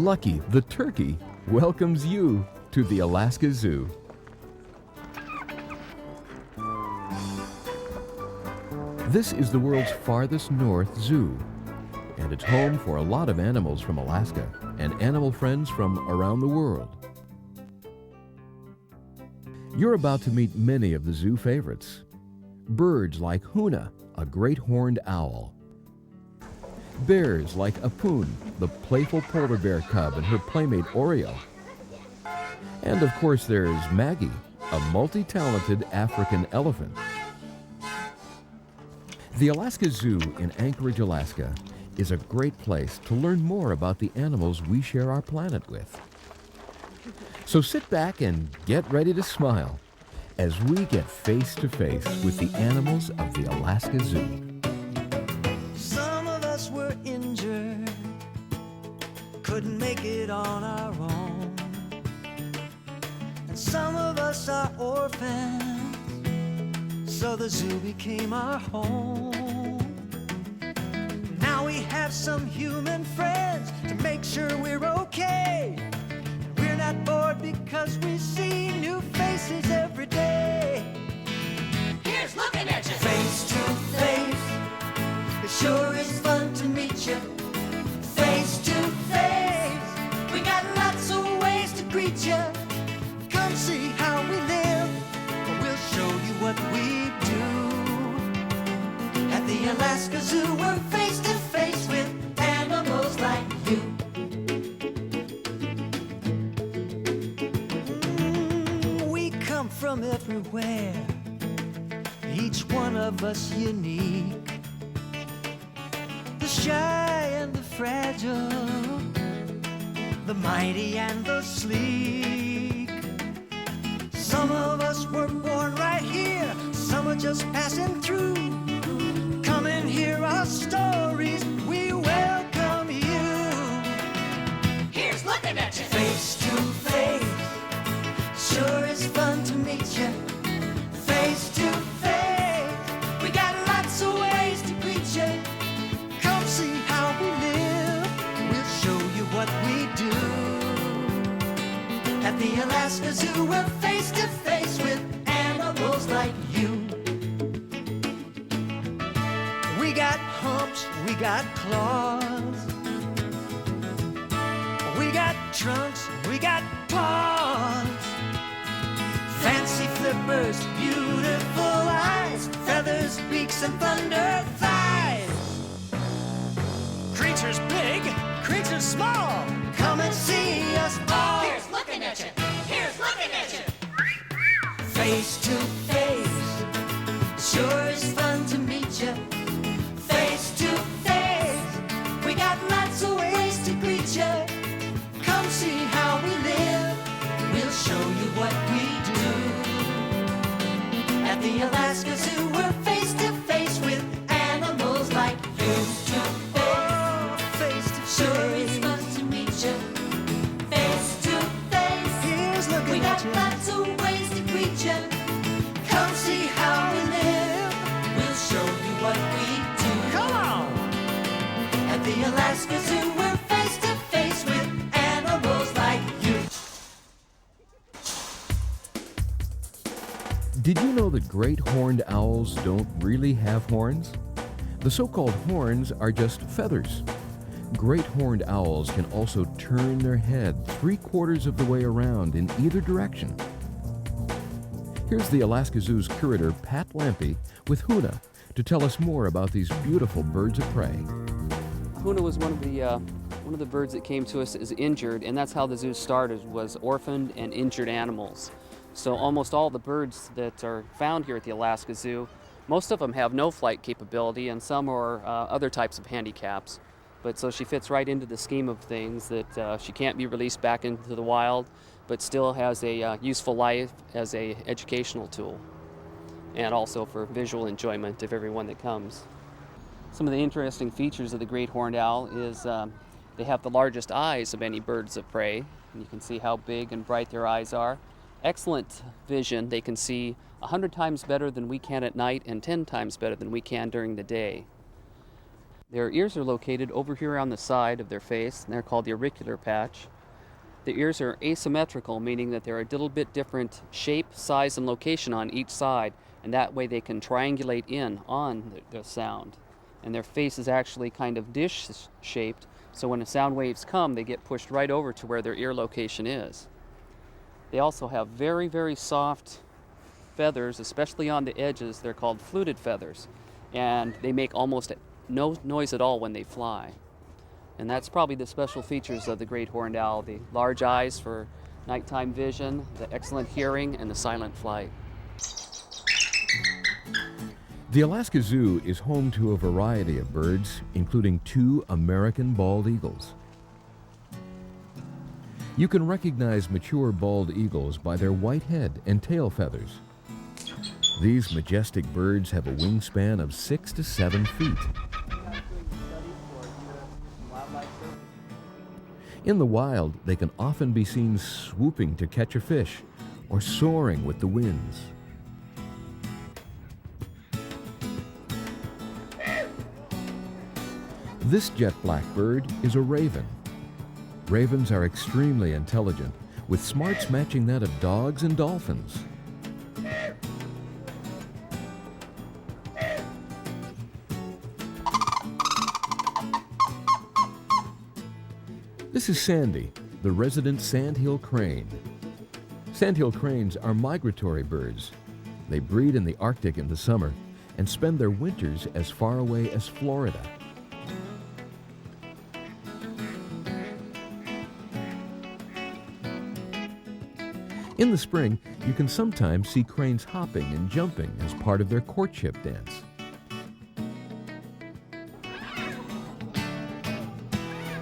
Lucky the turkey welcomes you to the Alaska Zoo. This is the world's farthest north zoo, and it's home for a lot of animals from Alaska and animal friends from around the world. You're about to meet many of the zoo favorites. Birds like Huna, a great horned owl. Bears like Apun, the playful polar bear cub, and her playmate Oreo. And of course there's Maggie, a multi-talented African elephant. The Alaska Zoo in Anchorage, Alaska is a great place to learn more about the animals we share our planet with. So sit back and get ready to smile as we get face to face with the animals of the Alaska Zoo. Some of us were injured, couldn't make it on our own. And some of us are orphans, so the zoo became our home. Now we have some human friends to make sure we're okay. We're not bored because we see new faces every day. Here's looking at you. Face to face, it sure is fun to meet you. Face to face, we got lots of ways to greet you. Come see how we live, we'll show you what we do. At the Alaska Zoo, we're face to face with animals like you. We come from everywhere, each one of us unique. The shy and the fragile, the mighty and the sleek. Some of us were born right here, some are just passing through. Come and hear our stories, we welcome you. Here's looking at you. Face to face, sure is fun to meet you. Face to face, we got lots of ways to greet you. Come see how we live, we'll show you what we do. At the Alaska Zoo, we're face to face with animals like you. We got humps, we got claws, we got trunks, we got paws. Fancy flippers, beautiful eyes, feathers, beaks, and thunder thighs. Creatures big, creatures small, come and see us all. Here's looking at you. Here's looking at you. Face to face, sure is fun to meet you. Face to face, we got lots of ways to greet you. Come see how we live, we'll show you what we do. At the Alaska Zoo, we're face to face with animals like you. Face to face, sure is fun to meet you. Face to face, here's looking We at got you. lots of ways to greet you. Come see how we live, We'll show you what we do. come on. At the Alaska Zoo, we're face to face with animals like you. Did you know that great horned owls don't really have horns? The so-called horns are just feathers. Great horned owls can also turn their head 3/4 of the way around in either direction. Here's the Alaska Zoo's curator, Pat Lampe, with Huna to tell us more about these beautiful birds of prey. Huna was one of the birds that came to us as injured, and that's how the zoo started, was orphaned and injured animals. So almost all the birds that are found here at the Alaska Zoo, most of them have no flight capability, and some are other types of handicaps. But so she fits right into the scheme of things, that she can't be released back into the wild, but still has a useful life as a educational tool, and also for visual enjoyment of everyone that comes. Some of the interesting features of the great horned owl is they have the largest eyes of any birds of prey. And you can see how big and bright their eyes are. Excellent vision. They can see 100 times better than we can at night and 10 times better than we can during the day. Their ears are located over here on the side of their face, and they're called the auricular patch. The ears are asymmetrical, meaning that they're a little bit different shape, size, and location on each side, and that way they can triangulate in on the sound. And their face is actually kind of dish-shaped, so when the sound waves come, they get pushed right over to where their ear location is. They also have very, very soft feathers, especially on the edges. They're called fluted feathers, and they make almost no noise at all when they fly. And that's probably the special features of the great horned owl: the large eyes for nighttime vision, the excellent hearing, and the silent flight. The Alaska Zoo is home to a variety of birds, including 2 American bald eagles. You can recognize mature bald eagles by their white head and tail feathers. These majestic birds have a wingspan of 6 to 7 feet. In the wild, they can often be seen swooping to catch a fish or soaring with the winds. This jet black bird is a raven. Ravens are extremely intelligent, with smarts matching that of dogs and dolphins. This is Sandy, the resident sandhill crane. Sandhill cranes are migratory birds. They breed in the Arctic in the summer and spend their winters as far away as Florida. In the spring, you can sometimes see cranes hopping and jumping as part of their courtship dance.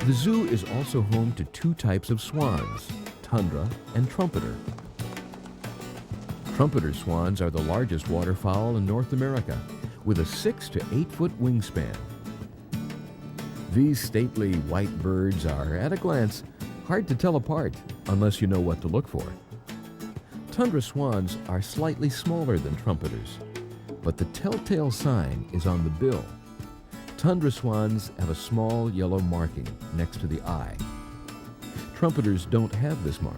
The zoo is also home to 2 types of swans, tundra and trumpeter. Trumpeter swans are the largest waterfowl in North America, with a 6 to 8 foot wingspan. These stately white birds are, at a glance, hard to tell apart unless you know what to look for. Tundra swans are slightly smaller than trumpeters, but the telltale sign is on the bill. Tundra swans have a small yellow marking next to the eye. Trumpeters don't have this mark.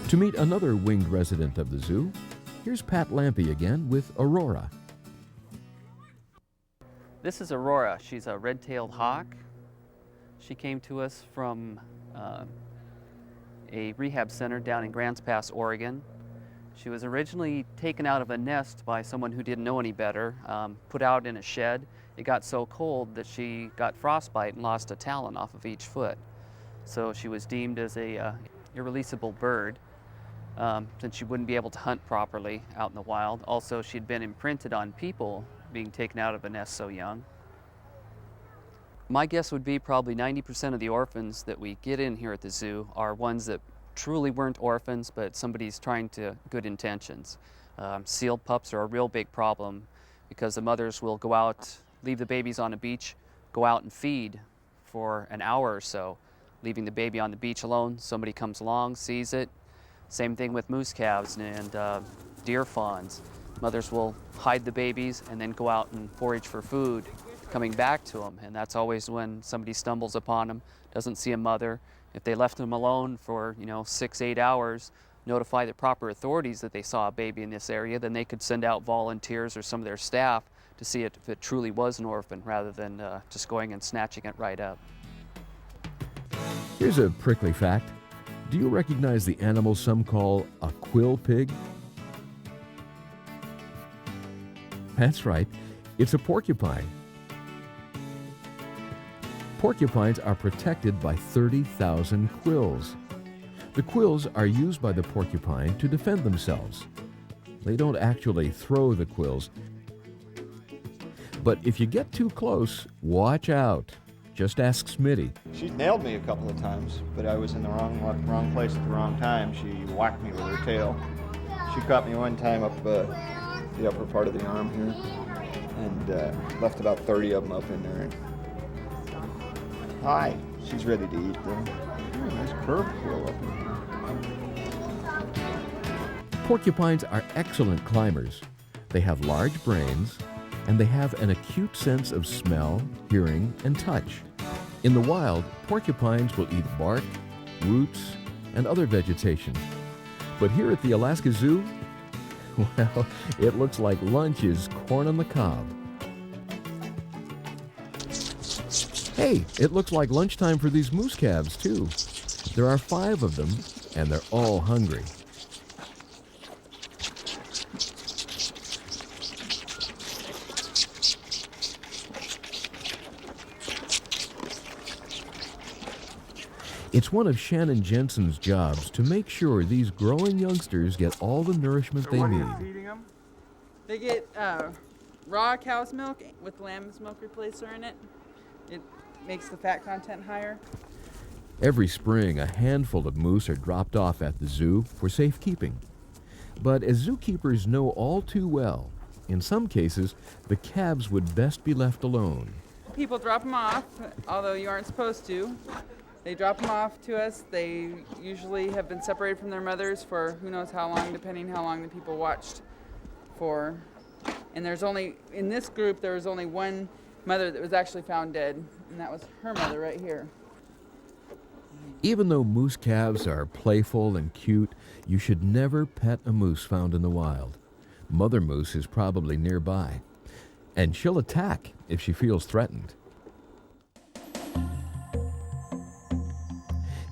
To meet another winged resident of the zoo, here's Pat Lampe again with Aurora. This is Aurora. She's a red-tailed hawk. She came to us from a rehab center down in Grants Pass, Oregon. She was originally taken out of a nest by someone who didn't know any better, put out in a shed. It got so cold that she got frostbite and lost a talon off of each foot. So she was deemed as a irreleasable bird, since she wouldn't be able to hunt properly out in the wild. Also, she'd been imprinted on people being taken out of a nest so young. My guess would be probably 90% of the orphans that we get in here at the zoo are ones that truly weren't orphans, but somebody's trying to good intentions. Sealed pups are a real big problem because the mothers will go out, leave the babies on a beach, go out and feed for an hour or so, leaving the baby on the beach alone. Somebody comes along, sees it. Same thing with moose calves and deer fawns. Mothers will hide the babies and then go out and forage for food, coming back to them, and that's always when somebody stumbles upon them, doesn't see a mother. If they left them alone for 6-8 hours, notify the proper authorities that they saw a baby in this area, then they could send out volunteers or some of their staff to see if it truly was an orphan, rather than just going and snatching it right up. Here's a prickly fact. Do you recognize the animal some call a quill pig? That's right, it's a porcupine. Porcupines are protected by 30,000 quills. The quills are used by the porcupine to defend themselves. They don't actually throw the quills, but if you get too close, watch out. Just ask Smitty. She's nailed me a couple of times, but I was in the wrong place at the wrong time. She whacked me with her tail. She caught me one time up the upper part of the arm here, and left about 30 of them up in there. Hi, she's ready to eat though. Ooh, nice curved quill up in here. Porcupines are excellent climbers. They have large brains, and they have an acute sense of smell, hearing, and touch. In the wild, porcupines will eat bark, roots, and other vegetation. But here at the Alaska Zoo, well, it looks like lunch is corn on the cob. Hey, it looks like lunchtime for these moose calves, too. There are 5 of them, and they're all hungry. It's one of Shannon Jensen's jobs to make sure these growing youngsters get all the nourishment they need. Feeding them? They get raw cow's milk with lamb's milk replacer in it. It makes the fat content higher. Every spring, a handful of moose are dropped off at the zoo for safekeeping. But as zookeepers know all too well, in some cases, the calves would best be left alone. People drop them off, although you aren't supposed to. They drop them off to us. They usually have been separated from their mothers for who knows how long, depending how long the people watched for. And in this group, there was only one mother that was actually found dead, and that was her mother right here. Even though moose calves are playful and cute, you should never pet a moose found in the wild. Mother moose is probably nearby, and she'll attack if she feels threatened.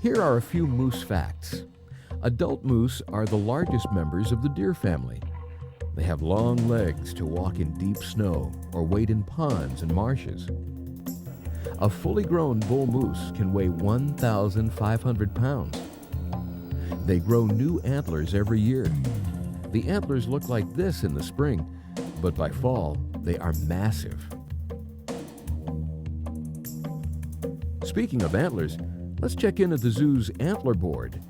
Here are a few moose facts. Adult moose are the largest members of the deer family. They have long legs to walk in deep snow or wade in ponds and marshes. A fully grown bull moose can weigh 1,500 pounds. They grow new antlers every year. The antlers look like this in the spring, but by fall, they are massive. Speaking of antlers, let's check in at the zoo's antler board.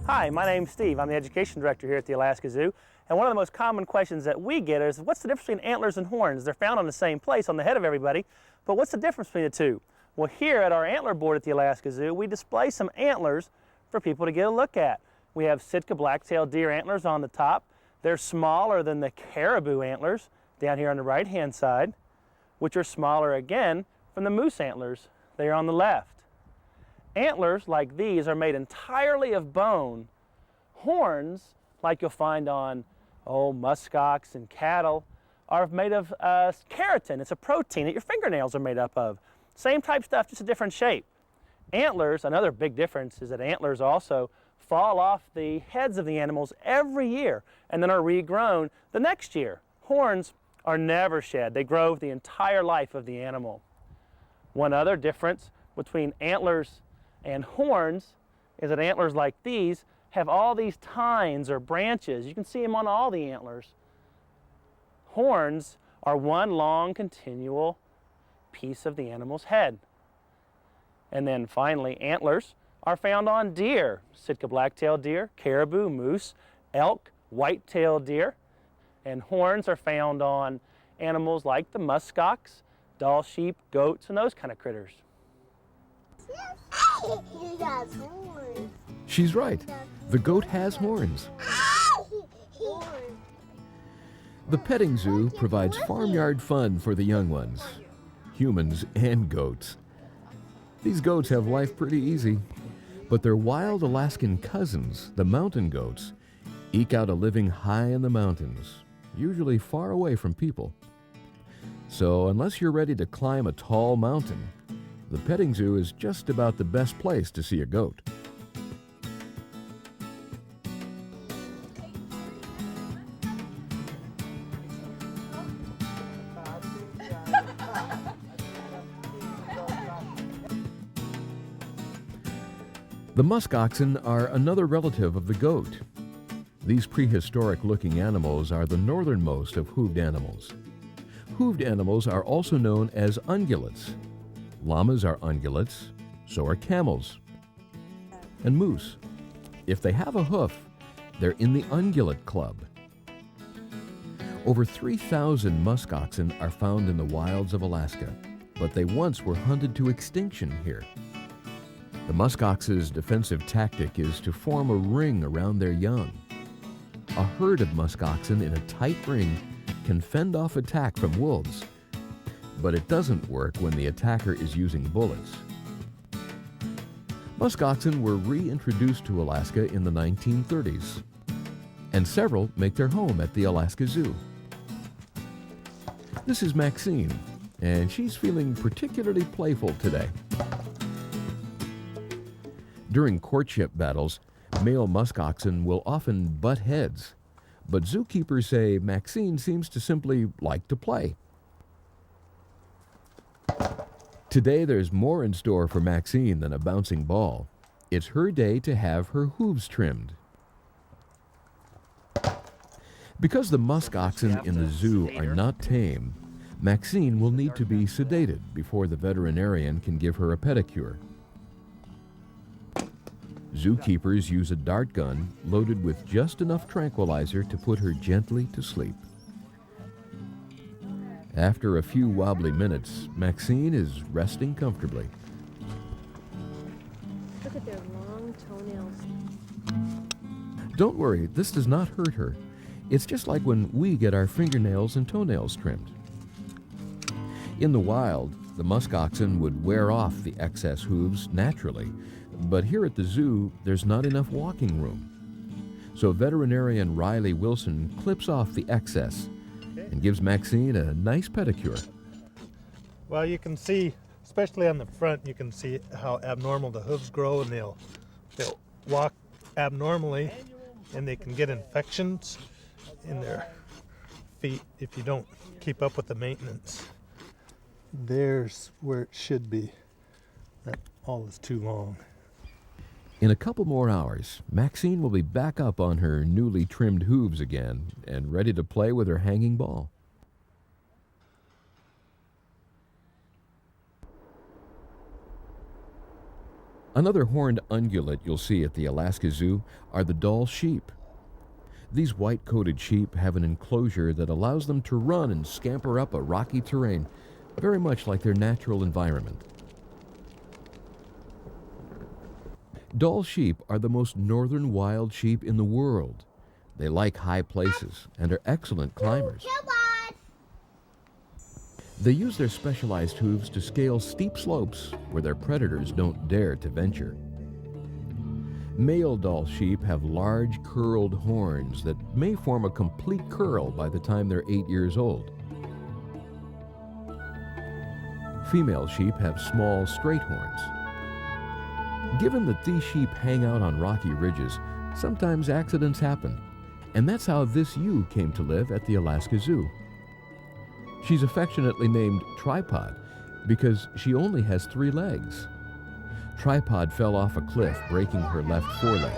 Hi, my name's Steve. I'm the education director here at the Alaska Zoo. And one of the most common questions that we get is, what's the difference between antlers and horns? They're found on the same place, on the head of everybody, but what's the difference between the two? Well, here at our antler board at the Alaska Zoo, we display some antlers for people to get a look at. We have Sitka black-tailed deer antlers on the top. They're smaller than the caribou antlers down here on the right-hand side, which are smaller again from the moose antlers. They are on the left. Antlers like these are made entirely of bone. Horns, like you'll find on muskox and cattle, are made of keratin. It's a protein that your fingernails are made up of. Same type stuff, just a different shape. Antlers, another big difference is that antlers also fall off the heads of the animals every year and then are regrown the next year. Horns are never shed. They grow the entire life of the animal. One other difference between antlers and horns is that antlers like these have all these tines or branches. You can see them on all the antlers. Horns are one long continual piece of the animal's head. And then finally, antlers are found on deer, Sitka black-tailed deer, caribou, moose, elk, white-tailed deer. And horns are found on animals like the muskox, Dall sheep, goats, and those kind of critters. He has horns. She's right. The goat has horns. The petting zoo provides farmyard fun for the young ones, humans and goats. These goats have life pretty easy, but their wild Alaskan cousins, the mountain goats, eke out a living high in the mountains, usually far away from people. So unless you're ready to climb a tall mountain, the petting zoo is just about the best place to see a goat. The muskoxen are another relative of the goat. These prehistoric-looking animals are the northernmost of hooved animals. Hooved animals are also known as ungulates. Llamas are ungulates, so are camels. And moose. If they have a hoof, they're in the ungulate club. Over 3,000 muskoxen are found in the wilds of Alaska, but they once were hunted to extinction here. The muskox's defensive tactic is to form a ring around their young. A herd of muskoxen in a tight ring can fend off attack from wolves, but it doesn't work when the attacker is using bullets. Musk oxen were reintroduced to Alaska in the 1930s, and several make their home at the Alaska Zoo. This is Maxine, and she's feeling particularly playful today. During courtship battles, male musk oxen will often butt heads, but zookeepers say Maxine seems to simply like to play. Today there's more in store for Maxine than a bouncing ball. It's her day to have her hooves trimmed. Because the musk oxen in the zoo are not tame, Maxine will need to be sedated before the veterinarian can give her a pedicure. Zookeepers use a dart gun loaded with just enough tranquilizer to put her gently to sleep. After a few wobbly minutes, Maxine is resting comfortably. Look at their long toenails. Don't worry, this does not hurt her. It's just like when we get our fingernails and toenails trimmed. In the wild, the musk oxen would wear off the excess hooves naturally, but here at the zoo, there's not enough walking room. So veterinarian Riley Wilson clips off the excess and gives Maxine a nice pedicure. Well, you can see, especially on the front, you can see how abnormal the hooves grow, and they'll walk abnormally, and they can get infections in their feet if you don't keep up with the maintenance. There's where it should be. That all is too long. In a couple more hours, Maxine will be back up on her newly trimmed hooves again and ready to play with her hanging ball. Another horned ungulate you'll see at the Alaska Zoo are the Dall sheep. These white-coated sheep have an enclosure that allows them to run and scamper up a rocky terrain, very much like their natural environment. Dall sheep are the most northern wild sheep in the world. They like high places and are excellent climbers. They use their specialized hooves to scale steep slopes where their predators don't dare to venture. Male Dall sheep have large curled horns that may form a complete curl by the time they're 8 years old. Female sheep have small, straight horns. Given that these sheep hang out on rocky ridges, sometimes accidents happen, and that's how this ewe came to live at the Alaska Zoo. She's affectionately named Tripod because she only has 3 legs. Tripod fell off a cliff, breaking her left foreleg.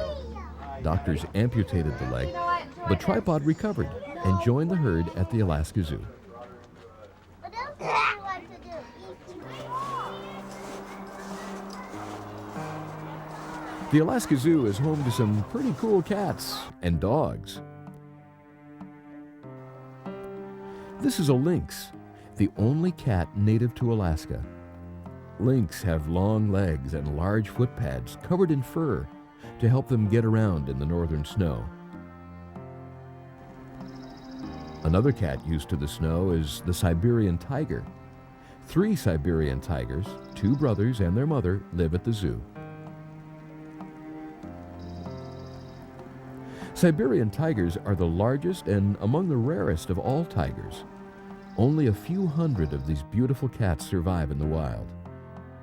Doctors amputated the leg, but Tripod recovered and joined the herd at the Alaska Zoo. What else do you want to do? The Alaska Zoo is home to some pretty cool cats and dogs. This is a lynx, the only cat native to Alaska. Lynx have long legs and large foot pads covered in fur to help them get around in the northern snow. Another cat used to the snow is the Siberian tiger. 3 Siberian tigers, 2 brothers and their mother, live at the zoo. Siberian tigers are the largest and among the rarest of all tigers. Only a few hundred of these beautiful cats survive in the wild.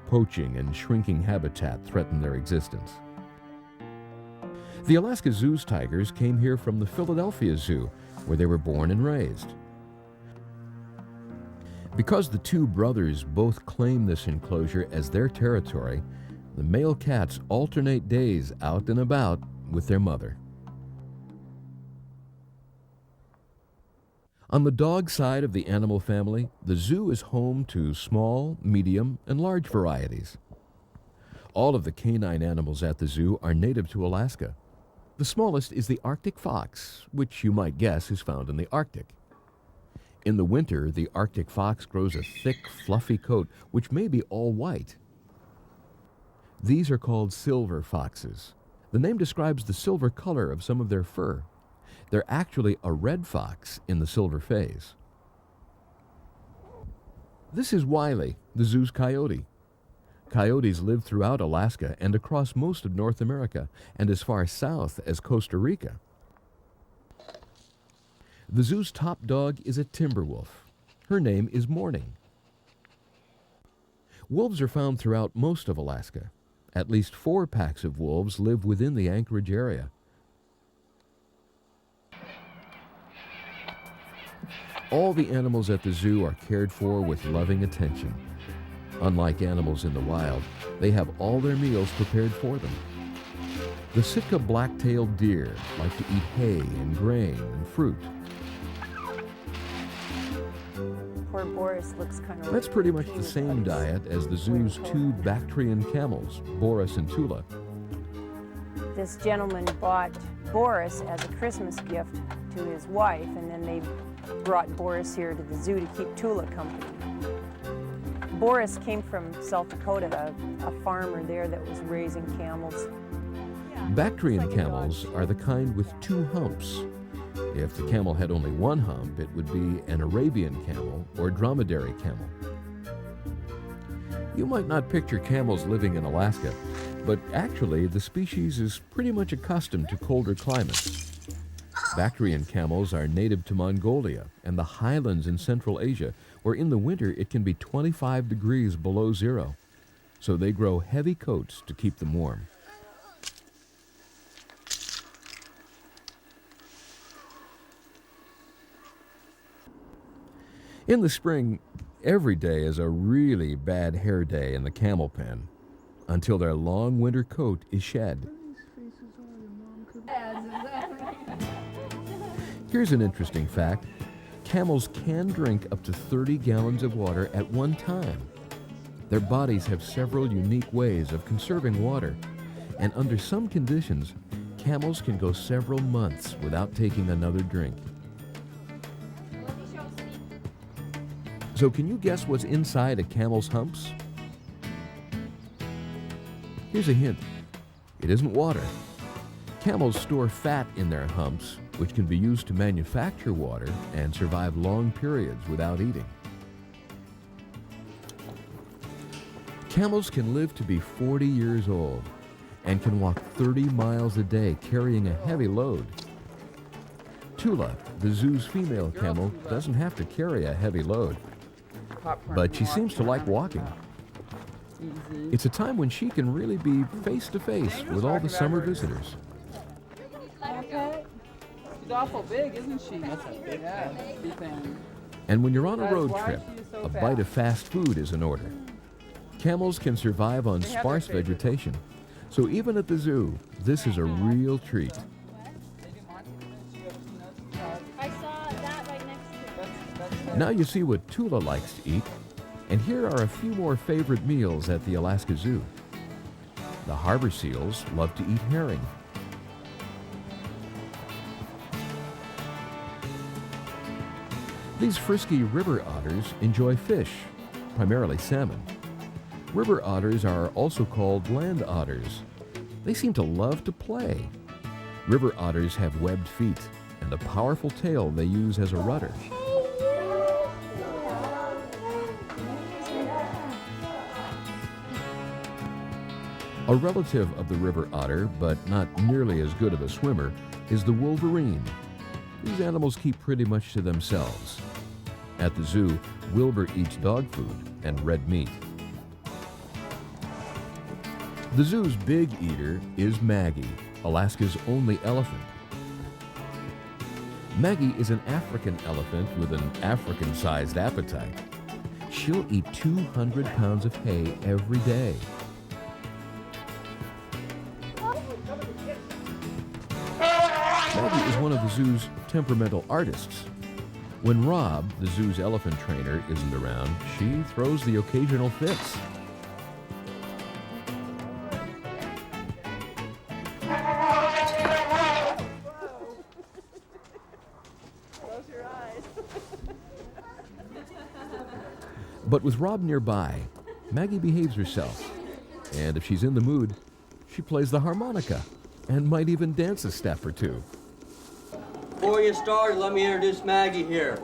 Poaching and shrinking habitat threaten their existence. The Alaska Zoo's tigers came here from the Philadelphia Zoo, where they were born and raised. Because the 2 brothers both claim this enclosure as their territory, the male cats alternate days out and about with their mother. On the dog side of the animal family, the zoo is home to small, medium, and large varieties. All of the canine animals at the zoo are native to Alaska. The smallest is the Arctic fox, which you might guess is found in the Arctic. In the winter, the Arctic fox grows a thick, fluffy coat, which may be all white. These are called silver foxes. The name describes the silver color of some of their fur. They're actually a red fox in the silver phase. This is Wiley, the zoo's coyote. Coyotes live throughout Alaska and across most of North America and as far south as Costa Rica. The zoo's top dog is a timber wolf. Her name is Morning. Wolves are found throughout most of Alaska. At least 4 packs of wolves live within the Anchorage area. All the animals at the zoo are cared for with loving attention. Unlike animals in the wild, they have all their meals prepared for them. The Sitka black-tailed deer like to eat hay and grain and fruit. Poor Boris looks kind of That's pretty much the same diet as the zoo's 2 Bactrian camels, Boris and Tula. This gentleman bought Boris as a Christmas gift to his wife, and then they brought Boris here to the zoo to keep Tula company. Boris came from South Dakota, a farmer there that was raising camels. Bactrian camels are the kind with 2 humps. If the camel had only 1 hump, it would be an Arabian camel or dromedary camel. You might not picture camels living in Alaska, but actually the species is pretty much accustomed to colder climates. Bactrian camels are native to Mongolia and the highlands in Central Asia, where in the winter it can be 25 degrees below zero. So they grow heavy coats to keep them warm. In the spring, every day is a really bad hair day in the camel pen, until their long winter coat is shed. Here's an interesting fact. Camels can drink up to 30 gallons of water at one time. Their bodies have several unique ways of conserving water, and under some conditions, camels can go several months without taking another drink. So can you guess what's inside a camel's humps? Here's a hint. It isn't water. Camels store fat in their humps, which can be used to manufacture water and survive long periods without eating. Camels can live to be 40 years old and can walk 30 miles a day carrying a heavy load. Tula, the zoo's female camel, doesn't have to carry a heavy load, but she seems to like walking. It's a time when she can really be face-to-face with all the summer visitors. She's awful big, isn't she? That's a big thing. And when you're on a road trip, a bite of fast food is in order. Camels can survive on sparse vegetation, so even at the zoo, this is a real treat. I saw that right next to it. Now you see what Tula likes to eat, and here are a few more favorite meals at the Alaska Zoo. The harbor seals love to eat herring. These frisky river otters enjoy fish, primarily salmon. River otters are also called land otters. They seem to love to play. River otters have webbed feet and a powerful tail they use as a rudder. A relative of the river otter, but not nearly as good of a swimmer, is the wolverine. These animals keep pretty much to themselves. At the zoo, Wilbur eats dog food and red meat. The zoo's big eater is Maggie, Alaska's only elephant. Maggie is an African elephant with an African-sized appetite. She'll eat 200 pounds of hay every day. Maggie is one of the zoo's temperamental artists. When Rob, the zoo's elephant trainer, isn't around, she throws the occasional fits. But with Rob nearby, Maggie behaves herself. And if she's in the mood, she plays the harmonica and might even dance a step or two. before you start, let me introduce Maggie here.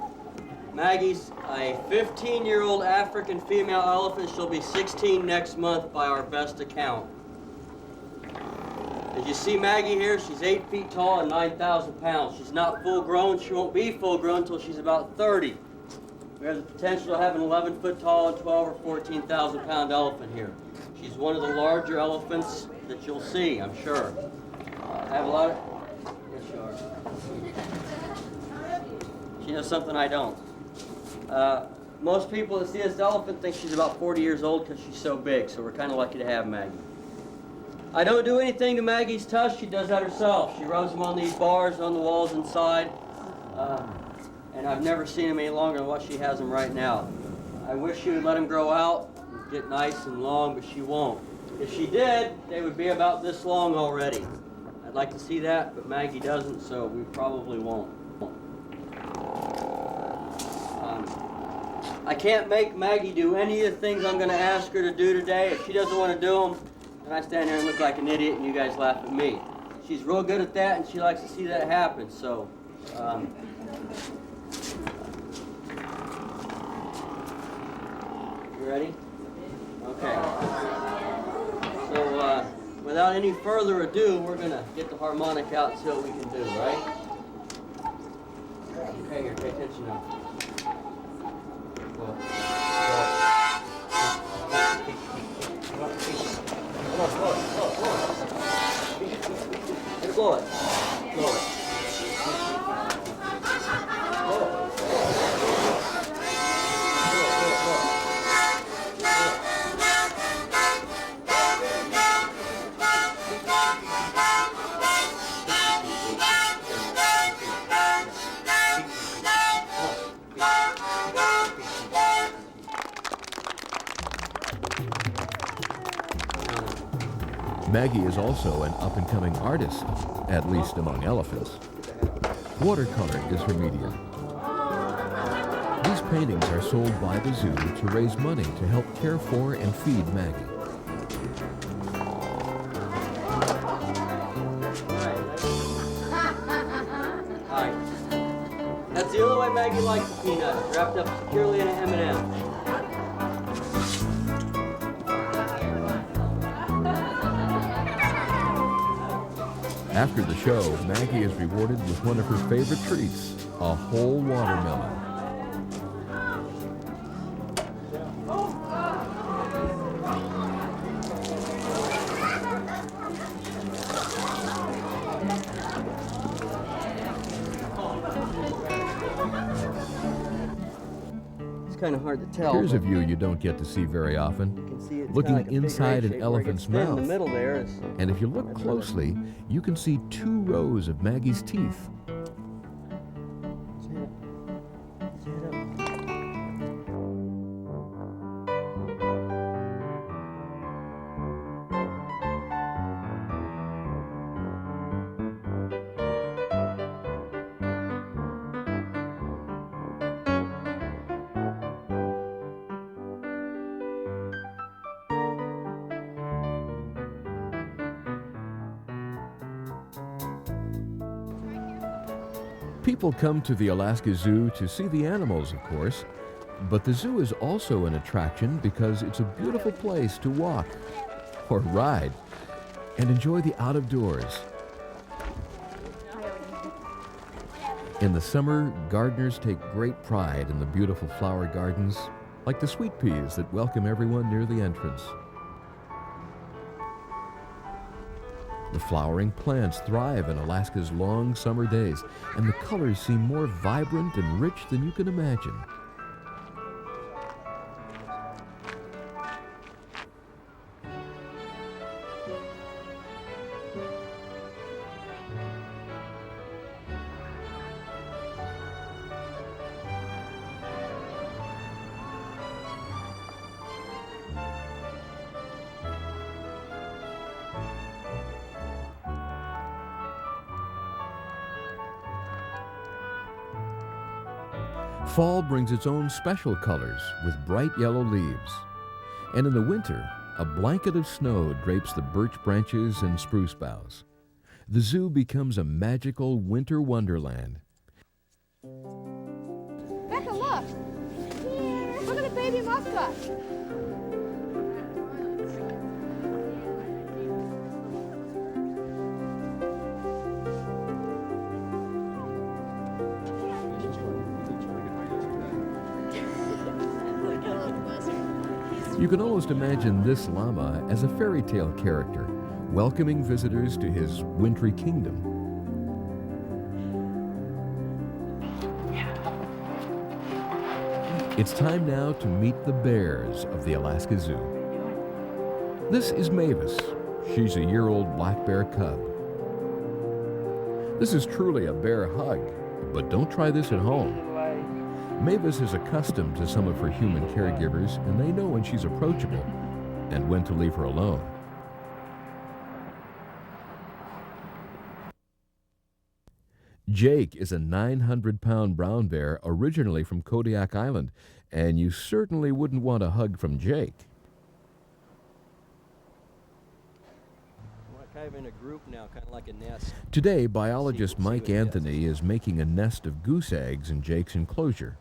Maggie's a 15-year-old African female elephant. She'll be 16 next month by our best account. As you see Maggie here, she's 8 feet tall and 9,000 pounds. She's not full grown. She won't be full grown until she's about 30. We have the potential to have an 11-foot tall and 12 or 14,000 pound elephant here. She's one of the larger elephants that you'll see, I'm sure. I have a lot of... Yes, you are. She knows something I don't. Most people that see this elephant think she's about 40 years old because she's so big, so we're kind of lucky to have Maggie. I don't do anything to Maggie's tusk. She does that herself. She rubs them on these bars on the walls inside, and I've never seen them any longer than what she has them right now. I wish she would let them grow out, get nice and long, but she won't. If she did, they would be about this long already. I'd like to see that, but Maggie doesn't, so we probably won't. I can't make Maggie do any of the things I'm going to ask her to do today. If she doesn't want to do them, then I stand there and look like an idiot and you guys laugh at me. She's real good at that and she likes to see that happen, so... You ready? Okay. So, without any further ado, we're going to get the harmonic out and see what we can do, right? Okay, here, pay attention now. Blow it. Blow it. Maggie is also an up-and-coming artist, at least among elephants. Watercolor is her medium. These paintings are sold by the zoo to raise money to help care for and feed Maggie. Alright. That's the only way Maggie likes the peanut, wrapped up securely in an M&M. After the show, Maggie is rewarded with one of her favorite treats, a whole watermelon. It's kind of hard to tell. Here's a view you don't get to see very often. See it's looking like inside an elephant's mouth. In the middle there is, and if you look closely, you can see 2 rows of Maggie's teeth. People come to the Alaska Zoo to see the animals, of course, but the zoo is also an attraction because it's a beautiful place to walk, or ride, and enjoy the out-of-doors. In the summer, gardeners take great pride in the beautiful flower gardens, like the sweet peas that welcome everyone near the entrance. The flowering plants thrive in Alaska's long summer days, and the colors seem more vibrant and rich than you can imagine. Fall brings its own special colors with bright yellow leaves. And in the winter, a blanket of snow drapes the birch branches and spruce boughs. The zoo becomes a magical winter wonderland Look! Look at the baby muskrat. You can almost imagine this llama as a fairy tale character, welcoming visitors to his wintry kingdom. It's time now to meet the bears of the Alaska Zoo. This is Mavis. She's a year-old black bear cub. This is truly a bear hug, but don't try this at home. Mavis is accustomed to some of her human caregivers, and they know when she's approachable and when to leave her alone. Jake is a 900-pound brown bear originally from Kodiak Island, and you certainly wouldn't want a hug from Jake. We're kind of in a group now, kind of like a nest. Today, biologist Mike Anthony is making a nest of goose eggs in Jake's enclosure.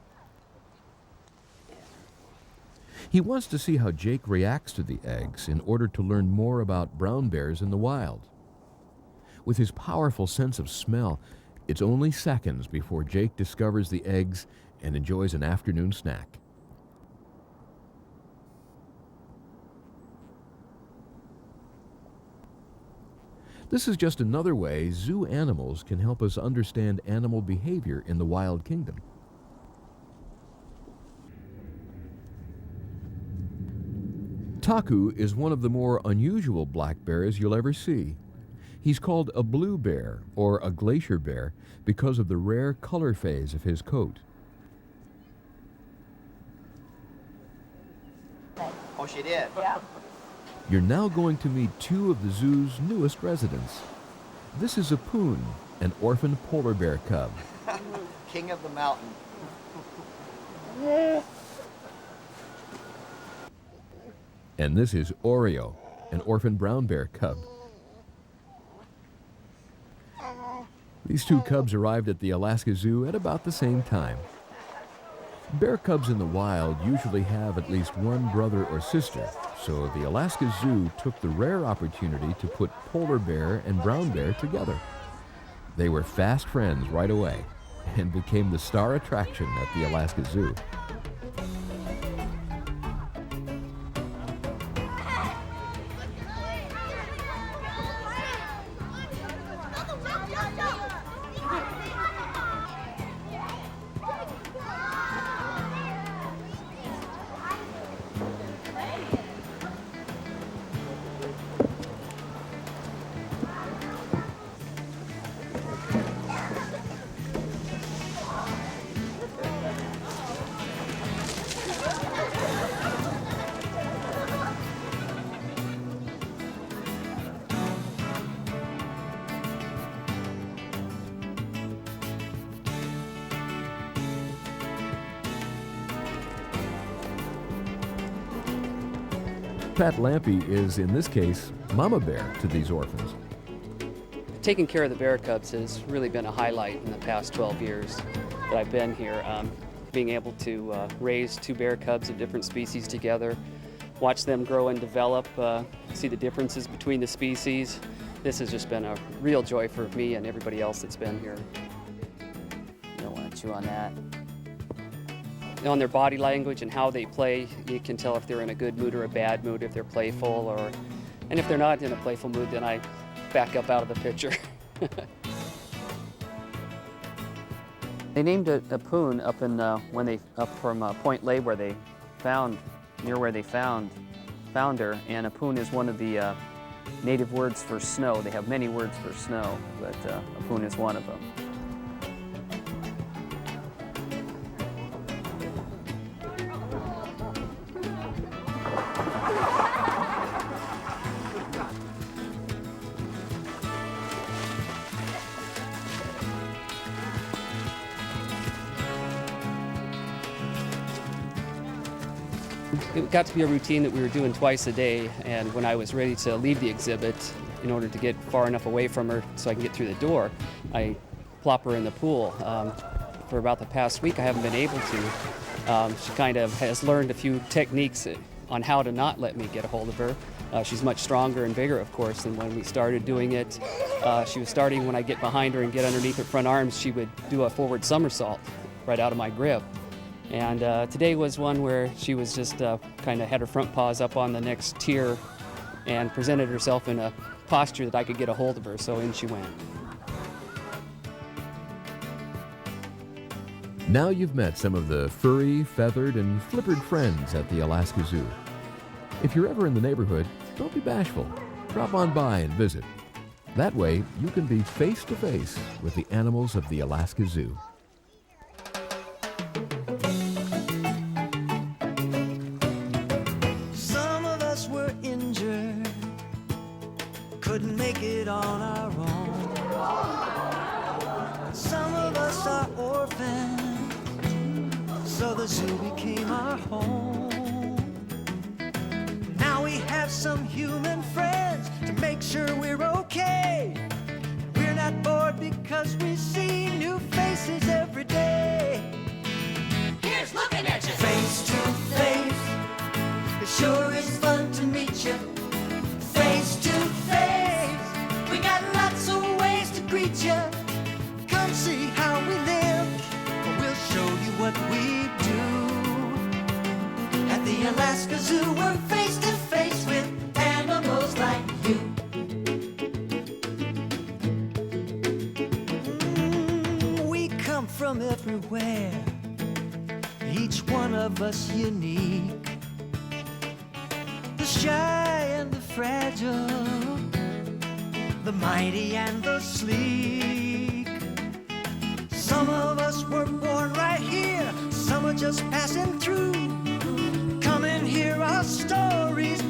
He wants to see how Jake reacts to the eggs in order to learn more about brown bears in the wild. With his powerful sense of smell, it's only seconds before Jake discovers the eggs and enjoys an afternoon snack. This is just another way zoo animals can help us understand animal behavior in the wild kingdom. Taku is one of the more unusual black bears you'll ever see. He's called a blue bear or a glacier bear because of the rare color phase of his coat. Oh, she did? Yeah. You're now going to meet two of the zoo's newest residents. This is Apun, an orphan polar bear cub. King of the mountain. And this is Oreo, an orphan brown bear cub. These two cubs arrived at the Alaska Zoo at about the same time. Bear cubs in the wild usually have at least one brother or sister, so the Alaska Zoo took the rare opportunity to put polar bear and brown bear together. They were fast friends right away and became the star attraction at the Alaska Zoo. Pat Lampy is, in this case, mama bear to these orphans. Taking care of the bear cubs has really been a highlight in the past 12 years that I've been here. Being able to raise two bear cubs of different species together, watch them grow and develop, see the differences between the species. This has just been a real joy for me and everybody else that's been here. You don't want to chew on that. On their body language and how they play, you can tell if they're in a good mood or a bad mood, if they're playful, and if they're not in a playful mood, then I back up out of the picture. They named it Apun up in up from Point Lay, where they found her, and Apun is one of the native words for snow. They have many words for snow, but Apun is one of them. It got to be a routine that we were doing twice a day, and when I was ready to leave the exhibit, in order to get far enough away from her so I can get through the door, I plop her in the pool. For about the past week, I haven't been able to, She kind of has learned a few techniques on how to not let me get a hold of her. She's much stronger and bigger, of course, than when we started doing it. She was starting when I get behind her and get underneath her front arms, she would do a forward somersault right out of my grip. And today was one where she was just kind of had her front paws up on the next tier and presented herself in a posture that I could get a hold of her, so in she went. Now you've met some of the furry, feathered, and flippered friends at the Alaska Zoo. If you're ever in the neighborhood, don't be bashful. Drop on by and visit. That way, you can be face to face with the animals of the Alaska Zoo. Some of us were injured, couldn't make it on our own. Some of us are orphans, so the zoo became our home. Now we have some human friends to make sure we're okay. We're not bored because we see new faces every day. Here's looking at you. Face to face, it sure is fun to meet you. Face to face, we got lots of ways to greet you. Come see how we live, we'll show you what we do. At the Alaska Zoo, we're face to face with animals like you. We come from everywhere, each one of us unique. The shy and the fragile, the mighty and the sleek. Some of us were born right here, some are just passing through. Come and hear our stories,